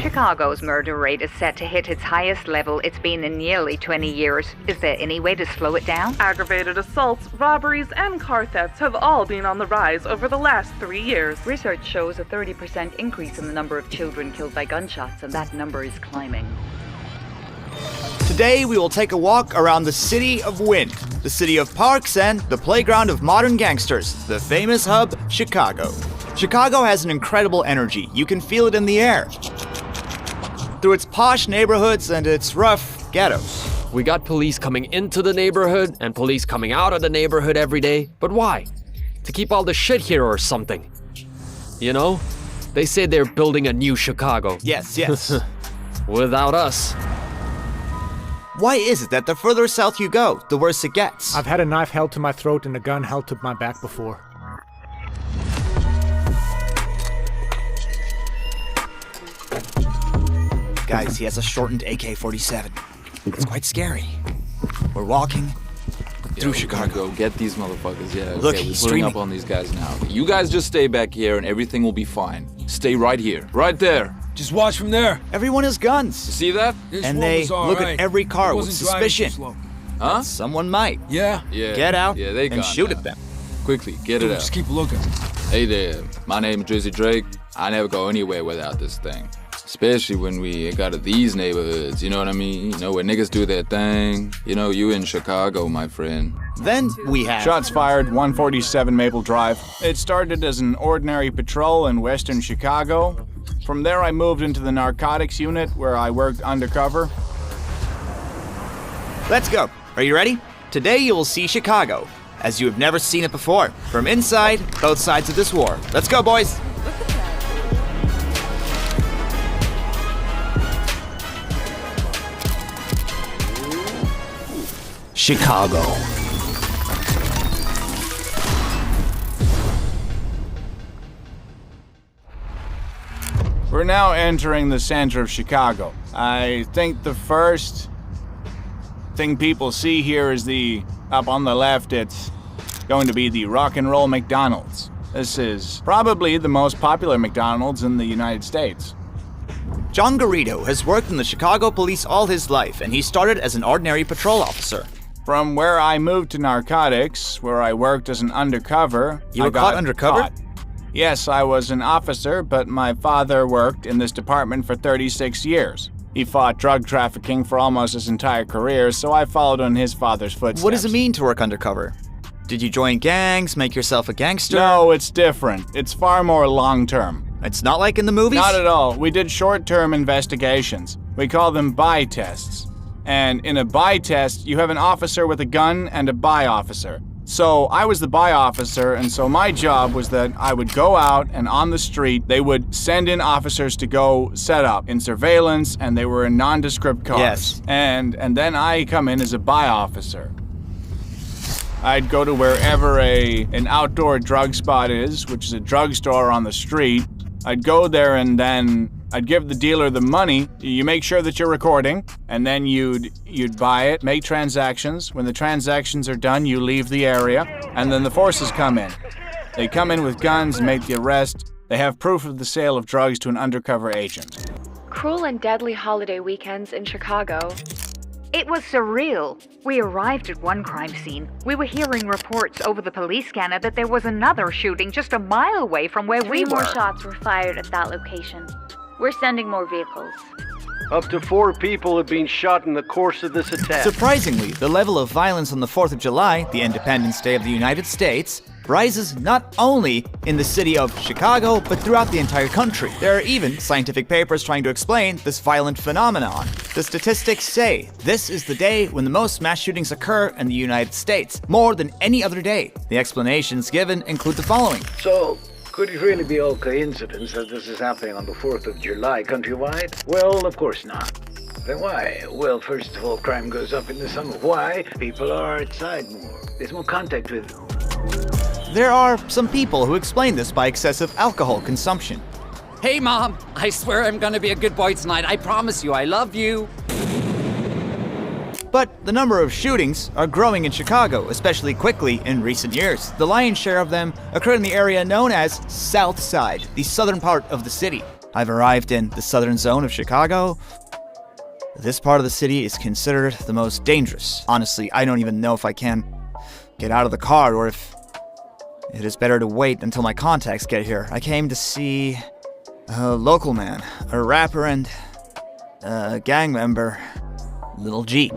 Chicago's murder rate is set to hit its highest level it's been in nearly 20 years. Is there any way to slow it down? Aggravated assaults, robberies, and car thefts have all been on the rise over the last 3 years. Research shows a 30% increase in the number of children killed by gunshots, and that number is climbing. Today we will take a walk around the city of Wind, the city of parks and the playground of modern gangsters, the famous hub, Chicago. Chicago has an incredible energy. You can feel it in the air. Through its posh neighborhoods and its rough ghettos. We got police coming into the neighborhood and police coming out of the neighborhood every day. But why? To keep all the shit here or something? You know? They say they're building a new Chicago. Yes. Without us. Why is it that the further south you go, the worse it gets? I've had a knife held to my throat and a gun held to my back before. Guys, he has a shortened AK-47. It's quite scary. We're walking through Chicago. Go get these motherfuckers, yeah. Look, we're he's pulling streaming. up on these guys now. You guys just stay back here and everything will be fine. Stay right here, right there. Just watch from there. Everyone has guns. You see that? This And one they was all look right. at every car He with wasn't driving too suspicion. slow. Huh? Someone might Yeah? Yeah. get out Yeah, they and got shoot that. at them. Quickly, get Dude, it out. just keep looking. Hey there, my name is Drizzy Drake. I never go anywhere without this thing. Especially when we got to these neighborhoods, you know what I mean? You know, where niggas do their thing. You know, you in Chicago, my friend. Then we have... Shots fired, 147 Maple Drive. It started as an ordinary patrol in western Chicago. From there, I moved into the narcotics unit where I worked undercover. Let's go. Are you ready? Today you will see Chicago, as you have never seen it before. From inside, both sides of this war. Let's go, boys. Chicago. We're now entering the center of Chicago. I think the first thing people see here is up on the left, it's going to be the Rock and Roll McDonald's. This is probably the most popular McDonald's in the United States. John Garrido has worked in the Chicago police all his life, and he started as an ordinary patrol officer. From where I moved to narcotics, where I worked as an undercover, You were I got caught undercover? caught. Yes, I was an officer, but my father worked in this department for 36 years. He fought drug trafficking for almost his entire career, so I followed in his father's footsteps. What does it mean to work undercover? Did you join gangs, make yourself a gangster? No, it's different. It's far more long-term. It's not like in the movies? Not at all. We did short-term investigations. We call them buy tests. And in a buy test, you have an officer with a gun and a buy officer. So I was the buy officer, and so my job was that I would go out and on the street, they would send in officers to go set up in surveillance, and they were in nondescript cars. Yes. And then I come in as a buy officer. I'd go to wherever an outdoor drug spot is, which is a drugstore on the street. I'd go there and then I'd give the dealer the money. You make sure that you're recording, and then you'd buy it, make transactions. When the transactions are done, you leave the area, and then the forces come in. They come in with guns and make the arrest. They have proof of the sale of drugs to an undercover agent. Cruel and deadly holiday weekends in Chicago. It was surreal. We arrived at one crime scene. We were hearing reports over the police scanner that there was another shooting just a mile away from where we Three were. more shots were fired at that location. We're sending more vehicles. Up to 4 people have been shot in the course of this attack. Surprisingly, the level of violence on the 4th of July, the Independence Day of the United States, rises not only in the city of Chicago, but throughout the entire country. There are even scientific papers trying to explain this violent phenomenon. The statistics say this is the day when the most mass shootings occur in the United States, more than any other day. The explanations given include the following. So, could it really be all coincidence that this is happening on the 4th of July countrywide? Well, of course not. Then why? Well, first of all, crime goes up in the summer. Why? People are outside more. There's more contact with them. There are some people who explain this by excessive alcohol consumption. Hey, Mom, I swear I'm gonna be a good boy tonight. I promise you, I love you. But the number of shootings are growing in Chicago, especially quickly in recent years. The lion's share of them occur in the area known as South Side, the southern part of the city. I've arrived in the southern zone of Chicago. This part of the city is considered the most dangerous. Honestly, I don't even know if I can get out of the car or if it is better to wait until my contacts get here. I came to see a local man, a rapper and a gang member, Little G.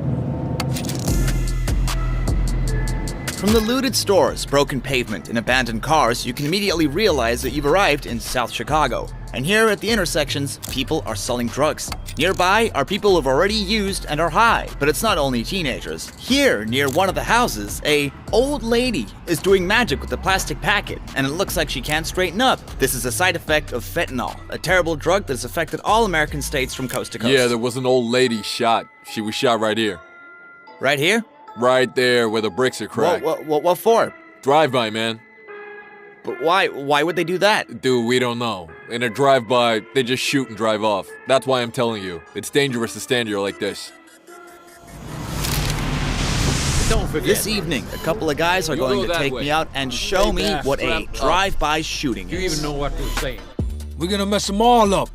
From the looted stores, broken pavement, and abandoned cars, you can immediately realize that you've arrived in South Chicago. And here at the intersections, people are selling drugs. Nearby are people who've already used and are high, but it's not only teenagers. Here, near one of the houses, a old lady is doing magic with a plastic packet, and it looks like she can't straighten up. This is a side effect of fentanyl, a terrible drug that has affected all American states from coast to coast. Yeah, there was an old lady shot. She was shot right here. Right here? Right there where the bricks are cracked. What for? Drive-by, man. But why? Why would they do that? Dude, we don't know. In a drive-by, they just shoot and drive off. That's why I'm telling you. It's dangerous to stand here like this. Don't forget. This evening, a couple of guys are going to take me out and show me what a drive-by shooting is. You even know what to say. We're gonna mess them all up.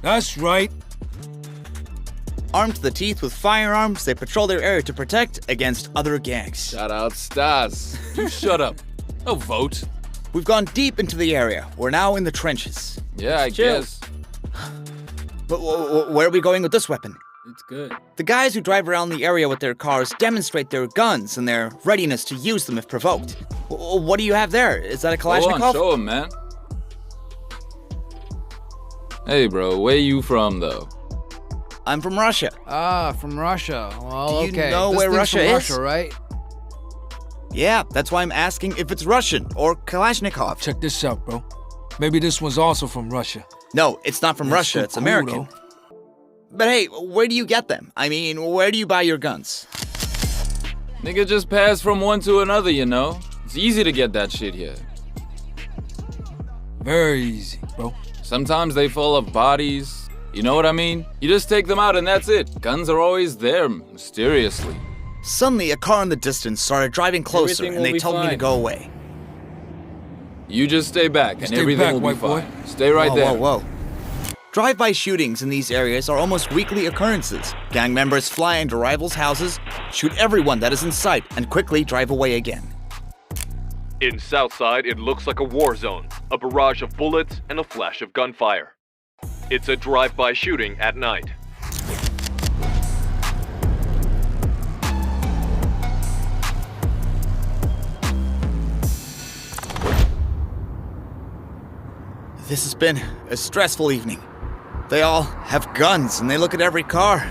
That's right. Armed to the teeth with firearms, they patrol their area to protect against other gangs. Shout out Stas. You shut up. I'll vote. We've gone deep into the area. We're now in the trenches. Yeah, I guess. But where are we going with this weapon? It's good. The guys who drive around the area with their cars demonstrate their guns and their readiness to use them if provoked. What do you have there? Is that a Kalashnikov? Go on, show 'em, man. Hey, bro, where you from, though? I'm from Russia. Ah, from Russia. Well, Do you okay. know This where thing's Russia from is? Russia, right? Yeah, that's why I'm asking if it's Russian or Kalashnikov. Check this out, bro. Maybe this one's also from Russia. No, it's not from Russia, it's cool, American. though. But hey, where do you get them? I mean, where do you buy your guns? Nigga just pass from one to another, you know? It's easy to get that shit here. Very easy, bro. Sometimes they full of bodies. You know what I mean? You just take them out and that's it. Guns are always there, mysteriously. Suddenly, a car in the distance started driving closer, Everything and they will be told me to fine. go away. You just stay back and stay everything back, will be white boy. fine. Stay right there. Whoa. Drive-by shootings in these areas are almost weekly occurrences. Gang members fly into rivals' houses, shoot everyone that is in sight, and quickly drive away again. In Southside, it looks like a war zone, a barrage of bullets and a flash of gunfire. It's a drive-by shooting at night. This has been a stressful evening. They all have guns and they look at every car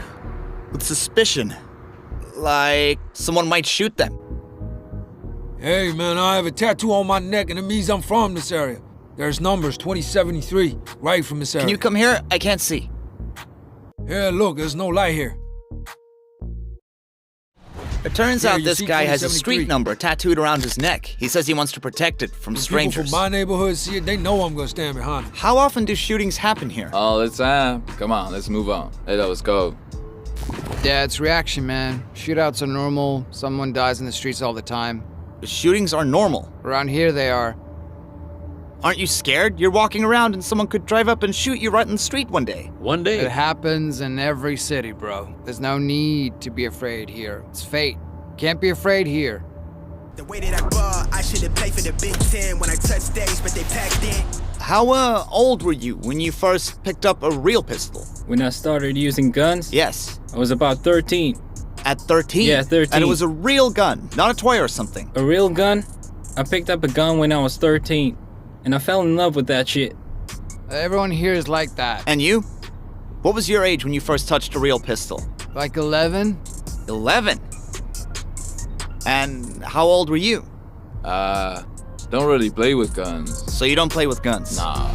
with suspicion. Like someone might shoot them. Hey, man, I have a tattoo on my neck and it means I'm from this area. There's numbers 2073, right from this area. Can you come here? I can't see. Yeah, look, there's no light here. It turns Yeah, out you this see guy has a 2073. street number tattooed around his neck. He says he wants to protect it from When strangers. people from my neighborhood see it, they know I'm gonna stand behind it. How often do shootings happen here? All the time. Come on, let's move on. Hey, let's go. Yeah, it's reaction, man. Shootouts are normal. Someone dies in the streets all the time. Shootings are normal. Around here, they are. Aren't you scared? You're walking around and someone could drive up and shoot you right in the street one day. One day. It happens in every city, bro. There's no need to be afraid here. It's fate. Can't be afraid here. The way that I ball, I should have played for the Big Ten when I touched stage, but they packed in. How old were you when you first picked up a real pistol? When I started using guns? Yes. I was about 13. At 13? Yeah, 13. And it was a real gun, not a toy or something. A real gun? I picked up a gun when I was 13. And I fell in love with that shit. Everyone here is like that. And you? What was your age when you first touched a real pistol? Like 11? 11? And how old were you? Don't really play with guns. So you don't play with guns? Nah.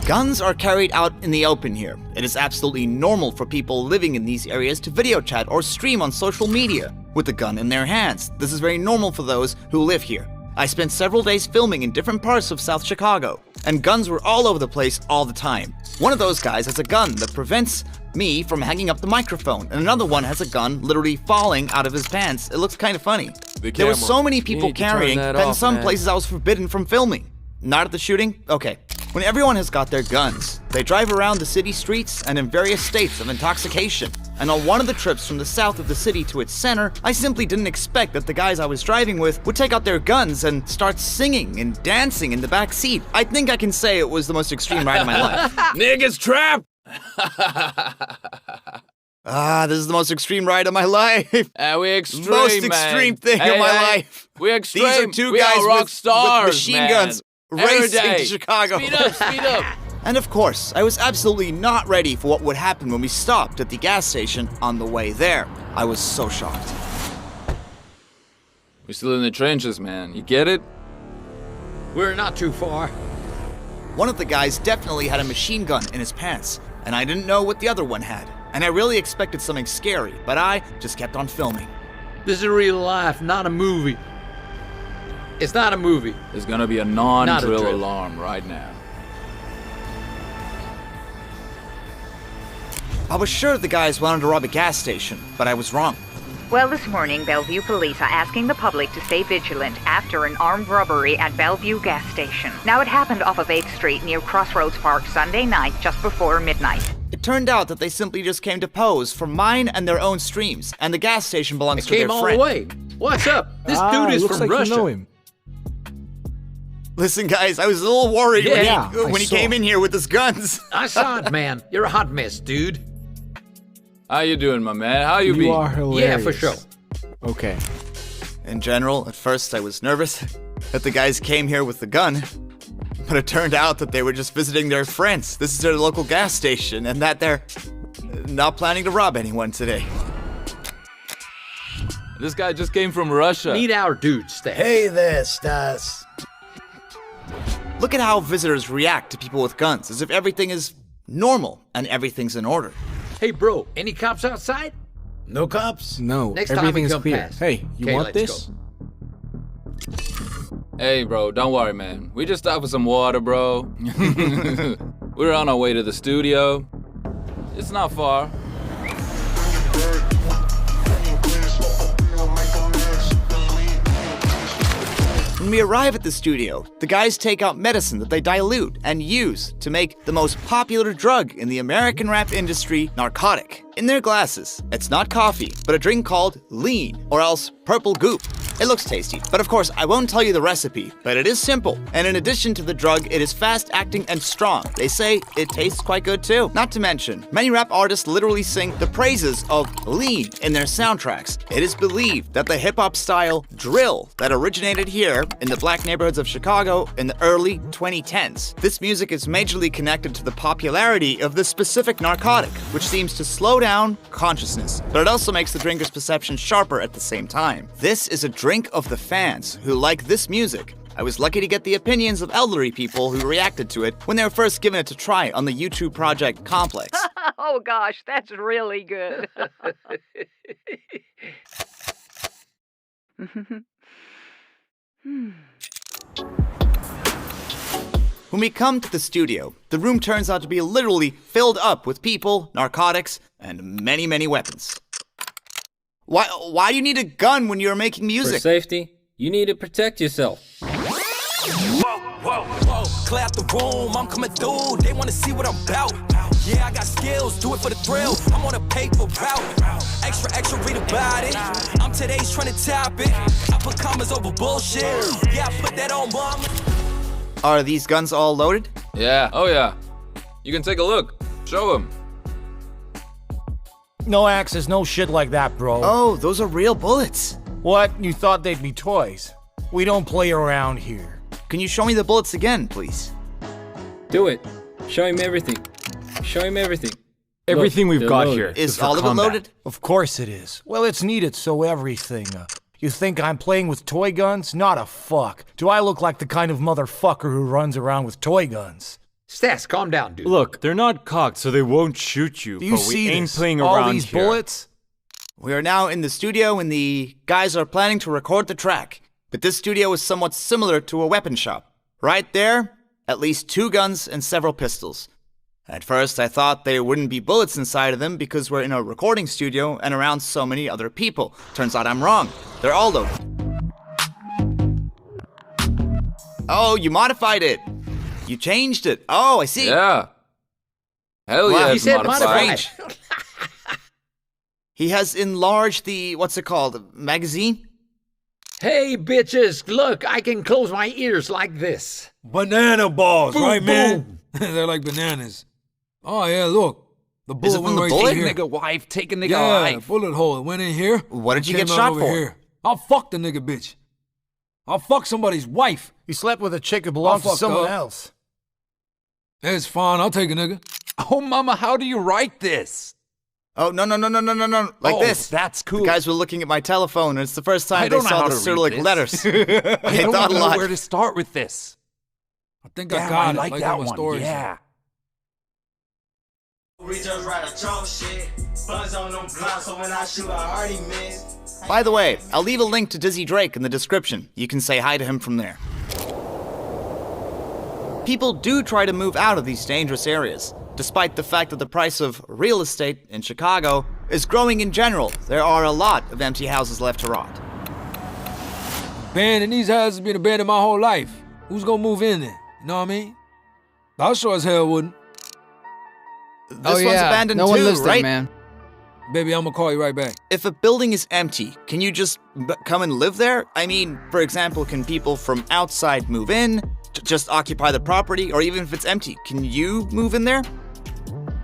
Guns are carried out in the open here. It is absolutely normal for people living in these areas to video chat or stream on social media with a gun in their hands. This is very normal for those who live here. I spent several days filming in different parts of South Chicago, and guns were all over the place all the time. One of those guys has a gun that prevents me from hanging up the microphone, and another one has a gun literally falling out of his pants. It looks kind of funny. There were so many people carrying that in some places I was forbidden from filming. Not at the shooting? Okay. When everyone has got their guns, they drive around the city streets and in various states of intoxication. And on one of the trips from the south of the city to its center, I simply didn't expect that the guys I was driving with would take out their guns and start singing and dancing in the back seat. I think I can say it was the most extreme ride of my life. Niggas trapped! This is the most extreme ride of my life. We extreme, most man. extreme thing of my life. We extreme. These are two we guys are rock with stars, machine man. guns racing Every day. to Chicago. Speed up, speed up. And of course, I was absolutely not ready for what would happen when we stopped at the gas station on the way there. I was so shocked. We're still in the trenches, man. You get it? We're not too far. One of the guys definitely had a machine gun in his pants, and I didn't know what the other one had. And I really expected something scary, but I just kept on filming. This is real life, not a movie. It's not a movie. There's gonna be a non-drill drill. alarm right now. I was sure the guys wanted to rob a gas station, but I was wrong. Well, this morning, Bellevue police are asking the public to stay vigilant after an armed robbery at Bellevue gas station. Now, it happened off of 8th Street near Crossroads Park Sunday night, just before midnight. It turned out that they simply just came to pose for mine and their own streams, and the gas station belongs to their Came all friend. the way. What's up? This dude is looks from like Russia. You know him. Listen, guys, I was a little worried Yeah, when he came in here with his guns. I saw it, man. You're a hot mess, dude. How you doing, my man? How you be? You are hilarious. Yeah, for sure. Okay. In general, at first I was nervous that the guys came here with the gun, but it turned out that they were just visiting their friends. This is their local gas station, and that they're not planning to rob anyone today. This guy just came from Russia. Meet our dude, Stas. Hey there, Stas. Look at how visitors react to people with guns, as if everything is normal and everything's in order. Hey, bro, any cops outside? No cops? No, Next time we everything's come clear. past. Hey, you Okay, want let's this? Hey, bro, don't worry, man. We just stopped for some water, bro. We're on our way to the studio. It's not far. When we arrive at the studio, the guys take out medicine that they dilute and use to make the most popular drug in the American rap industry, narcotic. In their glasses, it's not coffee, but a drink called lean, or else purple goop. It looks tasty, but of course I won't tell you the recipe, but it is simple. And in addition to the drug, it is fast acting and strong. They say it tastes quite good too. Not to mention, many rap artists literally sing the praises of lean in their soundtracks. It is believed that the hip-hop style drill that originated here in the black neighborhoods of Chicago in the early 2010s. This music is majorly connected to the popularity of this specific narcotic, which seems to slow down consciousness, but it also makes the drinker's perception sharper at the same time. This is a drink of the fans who like this music. I was lucky to get the opinions of elderly people who reacted to it when they were first given it to try on the YouTube project Complex. Oh gosh, that's really good. When we come to the studio, the room turns out to be literally filled up with people, narcotics, and many, many weapons. Why do you need a gun when you're making For music? safety, you need to protect yourself. Whoa, clear out the room, I'm coming through, they wanna see what I'm about. Yeah, I got skills, do it for the thrill, I'm on a paper route. Extra, read about it, I'm today's trying to top it. I put commas over bullshit, yeah, I put that on mama. Are these guns all loaded? Yeah, oh yeah. You can take a look. Show him. No axes, no shit like that, bro. Oh, those are real bullets. What? You thought they'd be toys? We don't play around here. Can you show me the bullets again, please? Do it. Show him everything. Show him everything. Everything Look, we've got loaded. here Is for all of it combat. loaded? Of course it is. Well, it's needed, so everything. You think I'm playing with toy guns? Not a fuck. Do I look like the kind of motherfucker who runs around with toy guns? Stas, calm down, dude. Look, they're not cocked, so they won't shoot you. Do you but see we ain't this? playing All around these here. bullets? We are now in the studio and the guys are planning to record the track. But this studio is somewhat similar to a weapon shop. Right there, at least 2 guns and several pistols. At first, I thought there wouldn't be bullets inside of them because we're in a recording studio and around so many other people. Turns out I'm wrong. They're all loaded. Oh, you modified it. You changed it. Oh, I see. Yeah. Hell Wow, yeah, he it's said modified. strange. He has enlarged the, what's it called, magazine? Hey, bitches, look, I can close my ears like this. Banana balls, Boom, right, man? boom. They're like bananas. Oh, yeah, look. The bullet Is it from went the right bullet? through here. Nigga wife, take a nigga Yeah, life. bullet hole. It went in here. What did you came get out shot over for? Here. I'll fuck the nigga bitch. I'll fuck somebody's wife. He slept with a chick who belongs to fucked someone up. else. It's fine. I'll take a nigga. Oh, mama, how do you write this? Oh, no. Like Oh, this. that's cool. The guys were looking at my telephone, and it's the first I time they don't know saw how the to read Cyrillic this. letters. I don't thought a know lot. where to start with this. I think Damn, I got I it. like how that my one. stories are. Yeah. Reachers write a chalk shit. Buzz on them blocks, so when I shoot, I already miss. By the way, I'll leave a link to Dizzy Drake in the description. You can say hi to him from there. People do try to move out of these dangerous areas. Despite the fact that the price of real estate in Chicago is growing in general, there are a lot of empty houses left to rot. Abandoned, these houses been abandoned my whole life. Who's gonna move in there? You know what I mean? I sure as hell wouldn't. This one's abandoned no too, one lives right? there, man. Baby, I'm gonna call you right back. If a building is empty, can you just come and live there? I mean, for example, can people from outside move in, just occupy the property, or even if it's empty, can you move in there?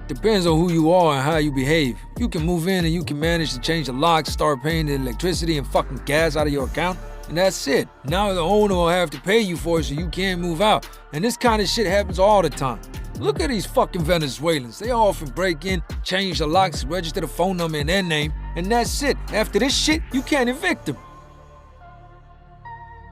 Depends on who you are and how you behave. You can move in and you can manage to change the locks, start paying the electricity and fucking gas out of your account, and that's it. Now the owner will have to pay you for it so you can't move out. And this kind of shit happens all the time. Look at these fucking Venezuelans. They often break in, change the locks, register the phone number in their name, and that's it. After this shit, you can't evict them.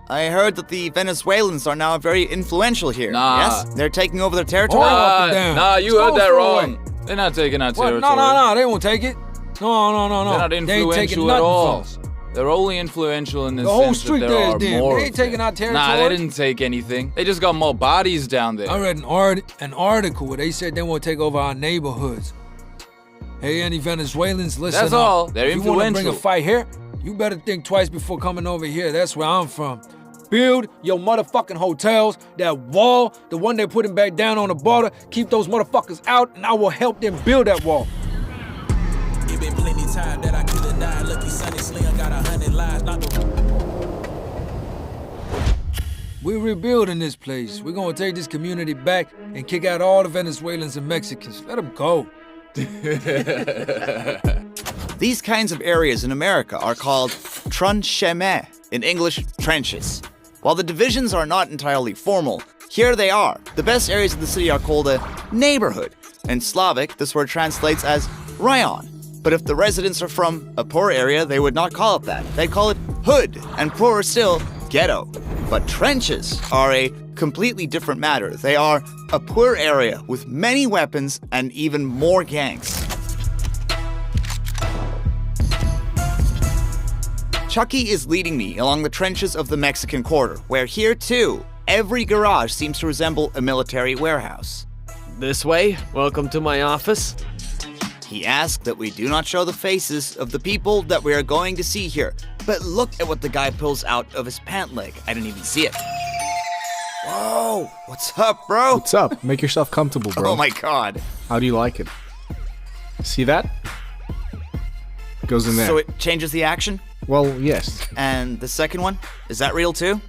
I heard that the Venezuelans are now very influential here. Nah. Yes? They're taking over their territory? Nah, you heard that wrong. They're not taking our What? territory. No, they won't take it. No. They're not They ain't taking influential nothing at all. from us. They're only influential in the The whole sense street that there there is are them. more They ain't of them. taking our territory. Nah, they didn't take anything. They just got more bodies down there. I read an article where they said they want to take over our neighborhoods. Hey, any Venezuelans, listen That's up. all. They're if you want to bring a influential. fight here, you better think twice before coming over here. That's where I'm from. Build your motherfucking hotels. That wall, the one they're putting back down on the border, keep those motherfuckers out, and I will help them build that wall. It been plenty time that I could have died. Lucky Sonny Slim got 100 lives. Not the... We're rebuilding this place. We're gonna take this community back and kick out all the Venezuelans and Mexicans. Let them go. These kinds of areas in America are called tranchements, in English, trenches. While the divisions are not entirely formal, here they are. The best areas of the city are called a neighborhood. In Slavic, this word translates as rayon. But if the residents are from a poor area, they would not call it that. They'd call it hood, and poorer still, ghetto. But trenches are a completely different matter. They are a poor area with many weapons and even more gangs. Chucky is leading me along the trenches of the Mexican quarter, where here too, every garage seems to resemble a military warehouse. This way, welcome to my office. He asked that we do not show the faces of the people that we are going to see here, but look at what the guy pulls out of his pant leg. I didn't even see it. Whoa, what's up, bro? What's up? Make yourself comfortable, bro. Oh my god. How do you like it? See that? Goes in there. So it changes the action? Well, yes. And the second one? Is that real too?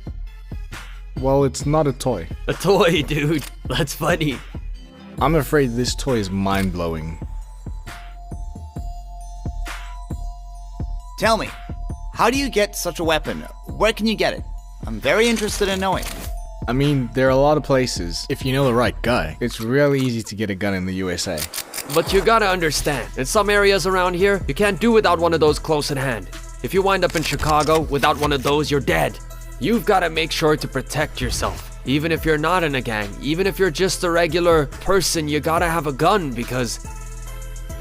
Well, it's not a toy. A toy, dude. That's funny. I'm afraid this toy is mind-blowing. Tell me, how do you get such a weapon? Where can you get it? I'm very interested in knowing. I mean, there are a lot of places. If you know the right guy, it's really easy to get a gun in the USA. But you gotta understand, in some areas around here, you can't do without one of those close at hand. If you wind up in Chicago without one of those, you're dead. You've gotta make sure to protect yourself. Even if you're not in a gang, even if you're just a regular person, you gotta have a gun because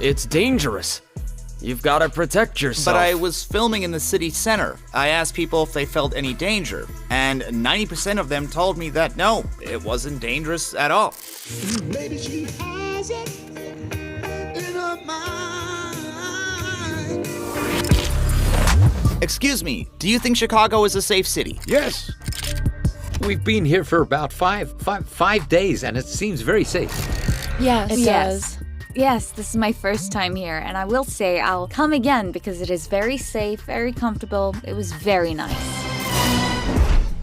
it's dangerous. You've gotta protect yourself. But I was filming in the city center. I asked people if they felt any danger, and 90% of them told me that no, it wasn't dangerous at all. Maybe she has it in her mind. Excuse me, do you think Chicago is a safe city? Yes. We've been here for about five days, and it seems very safe. Yes, it does. Yes, this is my first time here, and I will say I'll come again because it is very safe, very comfortable. It was very nice.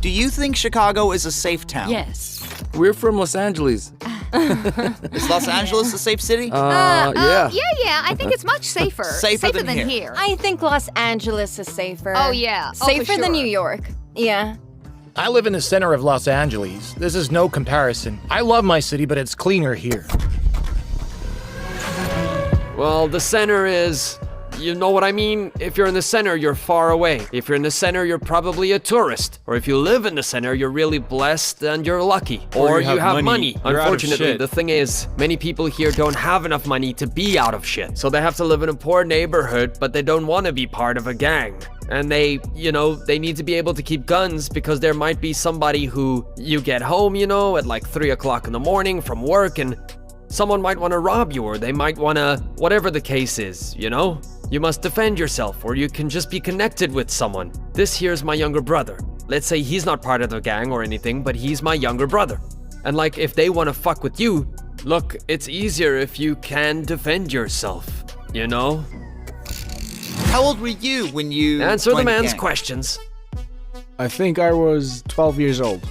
Do you think Chicago is a safe town? Yes. We're from Los Angeles. Is Los Angeles a safe city? Yeah. Yeah, I think it's much safer. Safer than here. I think Los Angeles is safer. Oh, yeah. Safer for than sure. New York. Yeah. I live in the center of Los Angeles. This is no comparison. I love my city, but it's cleaner here. Well, the center is... You know what I mean? If you're in the center, you're far away. If you're in the center, you're probably a tourist. Or if you live in the center, you're really blessed and you're lucky. Or you have money. You're out of Unfortunately, shit. the thing is, many people here don't have enough money to be out of shit. So they have to live in a poor neighborhood, but they don't want to be part of a gang. And they need to be able to keep guns because there might be somebody who you get home, at like 3 o'clock in the morning from work and someone might want to rob you or they might want to, whatever the case is, You must defend yourself or you can just be connected with someone. This here's my younger brother. Let's say he's not part of the gang or anything, but he's my younger brother. And like if they want to fuck with you, look, it's easier if you can defend yourself, How old were you when you Answer the joined man's gang? questions. I think I was 12 years old.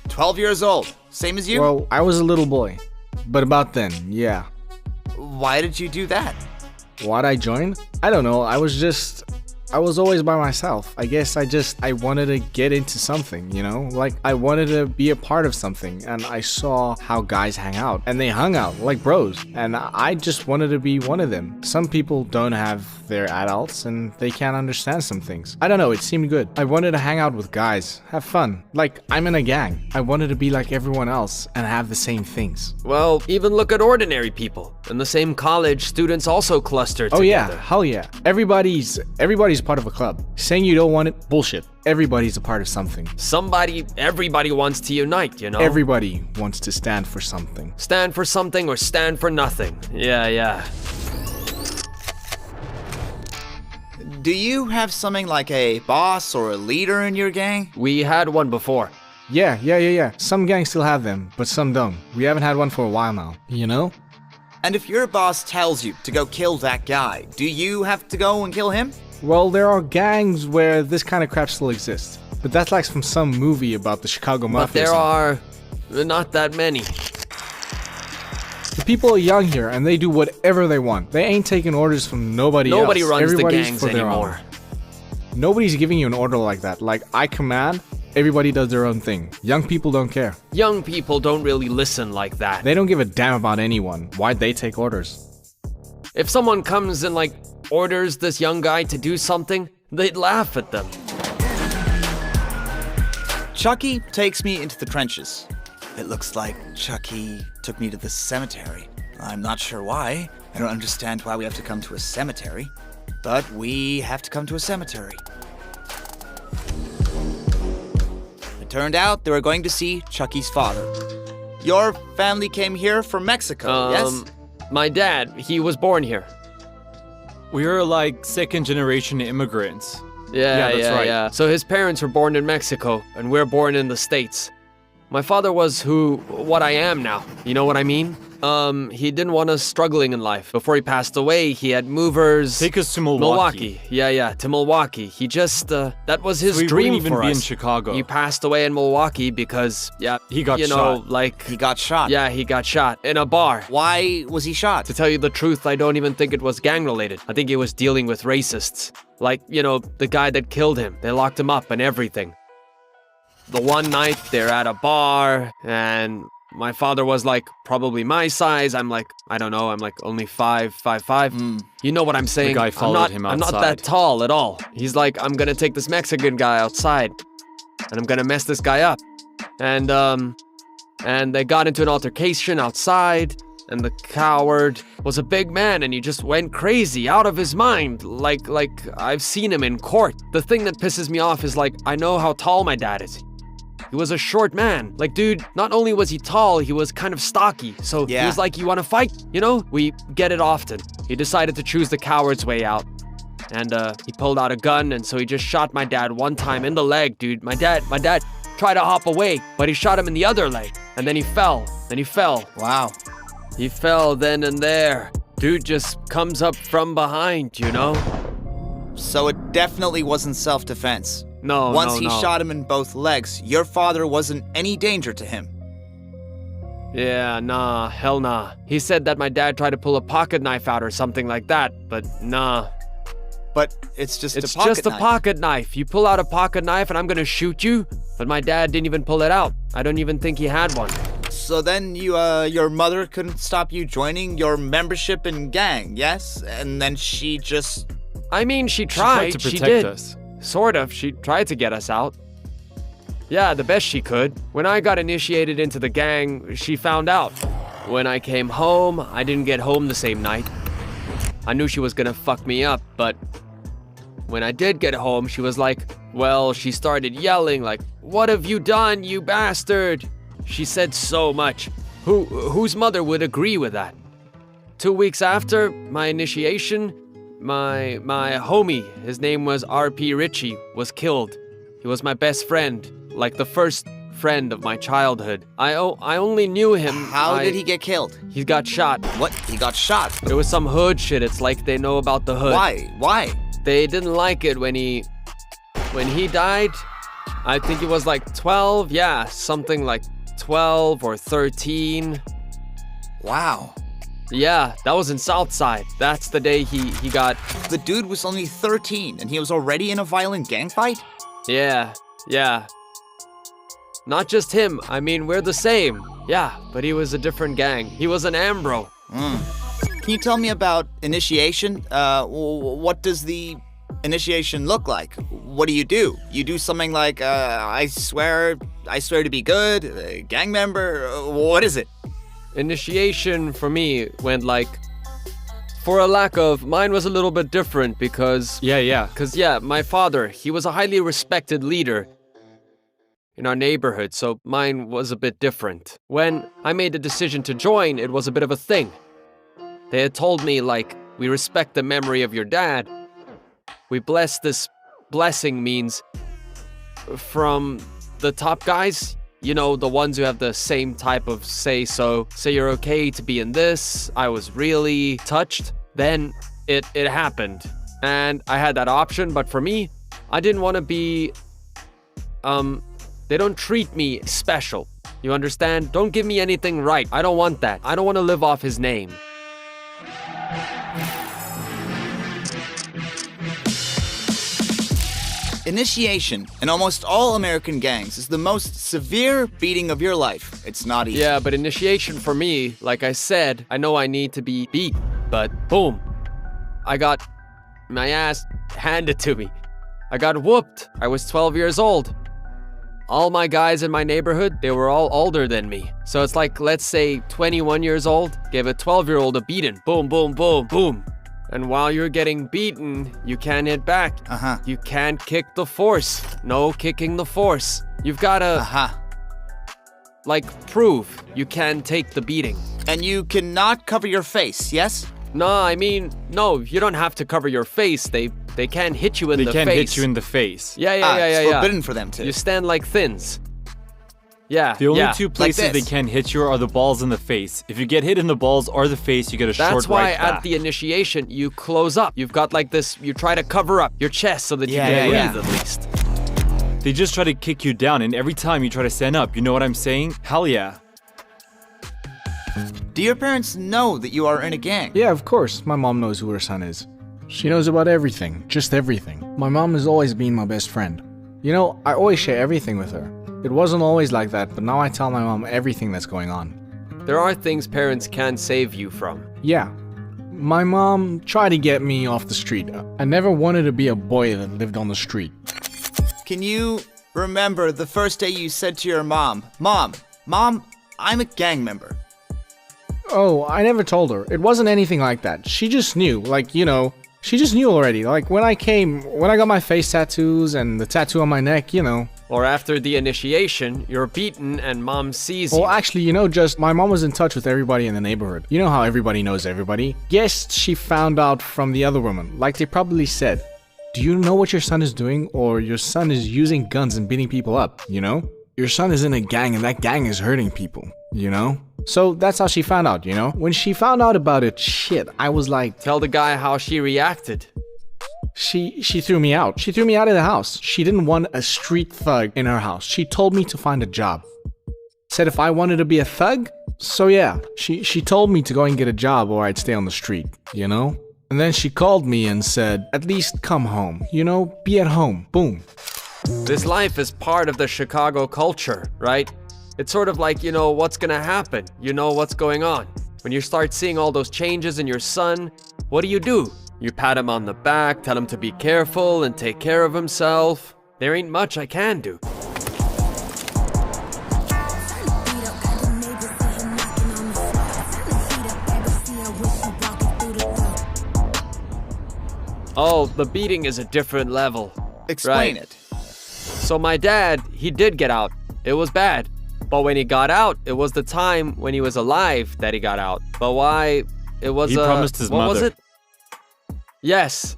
12 years old. Same as you? Well, I was a little boy. But about then, yeah. Why did you do that? Why'd I join? I don't know. I was always by myself. I guess I wanted to get into something, Like, I wanted to be a part of something, and I saw how guys hang out, and they hung out like bros, and I just wanted to be one of them. Some people don't have their adults, and they can't understand some things. I don't know, it seemed good. I wanted to hang out with guys, have fun. Like, I'm in a gang. I wanted to be like everyone else, and have the same things. Well, even look at ordinary people. In the same college, students also cluster together. Oh yeah, hell yeah. Everybody's part of a club. Saying you don't want it, bullshit. Everybody's a part of something. Everybody wants to unite, Everybody wants to stand for something. Stand for something or stand for nothing. Yeah. Do you have something like a boss or a leader in your gang? We had one before. Yeah. Some gangs still have them, but some don't. We haven't had one for a while now, And if your boss tells you to go kill that guy, do you have to go and kill him? Well, there are gangs where this kind of crap still exists. But that's like from some movie about the Chicago Mafia. But there are not that many. The people are young here, and they do whatever they want. They ain't taking orders from nobody else. Nobody runs Everybody's the gangs for their anymore. Own. Nobody's giving you an order like that. Like, I command, everybody does their own thing. Young people don't care. Young people don't really listen like that. They don't give a damn about anyone. Why'd they take orders? If someone comes and orders this young guy to do something, they'd laugh at them. Chucky takes me into the trenches. It looks like Chucky took me to the cemetery. I'm not sure why. I don't understand why we have to come to a cemetery. But we have to come to a cemetery. It turned out they were going to see Chucky's father. Your family came here from Mexico, yes? My dad, he was born here. We are like second-generation immigrants. Yeah, that's right. Yeah. So his parents were born in Mexico, and we're born in the States. My father was what I am now. You know what I mean? He didn't want us struggling in life. Before he passed away, he had movers. Take us to Milwaukee. Yeah, to Milwaukee. He just, that was his So he dream wouldn't even for be us. in Chicago. He passed away in Milwaukee because, he got shot. He got shot? Yeah, he got shot in a bar. Why was he shot? To tell you the truth, I don't even think it was gang-related. I think he was dealing with racists. Like, the guy that killed him. They locked him up and everything. The one night, they're at a bar, and my father was probably my size. I'm I don't know, I'm only 5'5". You know what I'm saying? The guy followed him I'm outside. not that tall at all. He's I'm gonna take this Mexican guy outside, and I'm gonna mess this guy up. And they got into an altercation outside, and the coward was a big man, and he just went crazy, out of his mind. Like I've seen him in court. The thing that pisses me off is I know how tall my dad is. He was a short man. Dude, not only was he tall, he was kind of stocky. So he was you wanna fight? We get it often. He decided to choose the coward's way out. And he pulled out a gun, and so he just shot my dad one time in the leg, dude. My dad, try to hop away, but he shot him in the other leg. And then he fell. Wow. He fell then and there. Dude just comes up from behind, you know? So it definitely wasn't self-defense. No, Once no, he no. shot him in both legs, your father wasn't any danger to him. Yeah, nah, hell nah. He said that my dad tried to pull a pocket knife out or something like that, but nah. But it's just It's a pocket just a knife. pocket knife. You pull out a pocket knife and I'm gonna shoot you, but my dad didn't even pull it out. I don't even think he had one. So then your mother couldn't stop you joining your membership in gang, yes? And then she just... I mean, she tried. to She protect did. us. Sort of. She tried to get us out. Yeah, the best she could. When I got initiated into the gang, she found out. When I came home, I didn't get home the same night. I knew she was gonna fuck me up, but when I did get home, she was like, well, she started yelling like, "What have you done, you bastard?" She said so much. Whose mother would agree with that? 2 weeks after my initiation, my homie, his name was R.P. Ritchie, was killed. He was my best friend, like the first friend of my childhood. I only knew him. How did he get killed? He got shot. What? He got shot? It was some hood shit. It's like they know about the hood. Why? They didn't like it when he died. I think he was like 12. Yeah, something like 12 or 13. Wow. Yeah, that was in Southside. That's the day he got... The dude was only 13 and he was already in a violent gang fight? Yeah. Not just him. I mean, we're the same. Yeah, but he was a different gang. He was an Ambro. Can you tell me about initiation? What does the initiation look like? What do? You do something like, I swear to be good, a gang member? What is it? Initiation for me went like, for a lack of, mine was a little bit different because... Yeah. My father, he was a highly respected leader in our neighborhood, so mine was a bit different. When I made the decision to join, it was a bit of a thing. They had told me, like, we respect the memory of your dad. We bless this. Blessing means from the top guys, you know, the ones who have the same type of say you're okay to be in this. I was really touched. Then it happened. And I had that option, but for me, I didn't want to be, they don't treat me special. You understand? Don't give me anything right. I don't want that. I don't want to live off his name. Initiation in almost all American gangs is the most severe beating of your life. It's not easy. Yeah, but initiation for me, like I said, I know I need to be beat, but boom. I got my ass handed to me. I got whooped. I was 12 years old. All my guys in my neighborhood, they were all older than me. So it's like, let's say 21 years old, gave a 12-year-old a beating. Boom, boom, boom, boom. And while you're getting beaten, you can't hit back. You can't kick the force. No kicking the force. You've gotta, like, prove you can take the beating. And you cannot cover your face, yes? No, I mean, no, you don't have to cover your face. They can't hit you in the face. They can't hit you in the face. Yeah. It's forbidden for them to. You stand like thins. Yeah. The only two places like they can hit you are the balls and the face. If you get hit in the balls or the face, you get a short right That's why back. at the initiation, you close up. You've got like this, you try to cover up your chest so that you can breathe at least. They just try to kick you down, and every time you try to stand up, you know what I'm saying? Hell yeah. Do your parents know that you are in a gang? Yeah, of course. My mom knows who her son is. She knows about everything, just everything. My mom has always been my best friend. You know, I always share everything with her. It wasn't always like that, but now I tell my mom everything that's going on. There are things parents can save you from. Yeah. My mom tried to get me off the street. I never wanted to be a boy that lived on the street. Can you remember the first day you said to your mom, Mom, I'm a gang member? Oh, I never told her. It wasn't anything like that. She just knew, like, you know, she just knew already. Like, when I got my face tattoos and the tattoo on my neck, you know. Or after the initiation, you're beaten and mom sees you. Well, actually, you know, just my mom was in touch with everybody in the neighborhood. You know how everybody knows everybody? Yes, she found out from the other woman. Like they probably said, do you know what your son is doing? Or your son is using guns and beating people up, you know? your son is in a gang and that gang is hurting people, you know? So that's how she found out, you know? When she found out about it, shit, I was like... Tell the guy how she reacted. She threw me out. She threw me out of the house. She didn't want a street thug in her house. She told me to find a job. Said if I wanted to be a thug, so yeah, she told me to go and get a job or I'd stay on the street, you know? And then she called me and said, at least come home, you know? Be at home. Boom. This life is part of the Chicago culture, right? It's sort of like, you know, what's gonna happen. You know what's going on. When you start seeing all those changes in your son, what do? You pat him on the back, tell him to be careful and take care of himself. There ain't much I can do. Oh, the beating is a different level. Explain it. So my dad, he did get out. It was bad. But when he got out, it was the time when he was alive that he got out. But why? It was He promised his mother. What was it? Yes.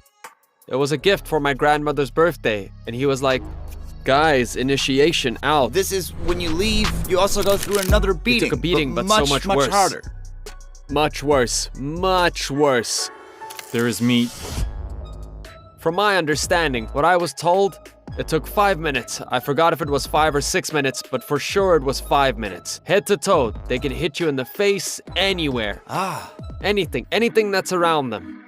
It was a gift for my grandmother's birthday. And he was like, guys, initiation out. This is when you leave, you also go through another beating. He took a beating, but much, so much much worse. harder. Much worse. Much worse. There is meat. From my understanding, what I was told, it took 5 minutes. I forgot if it was 5 or 6 minutes, but for sure it was 5 minutes. Head to toe, they can hit you in the face anywhere. Anything that's around them.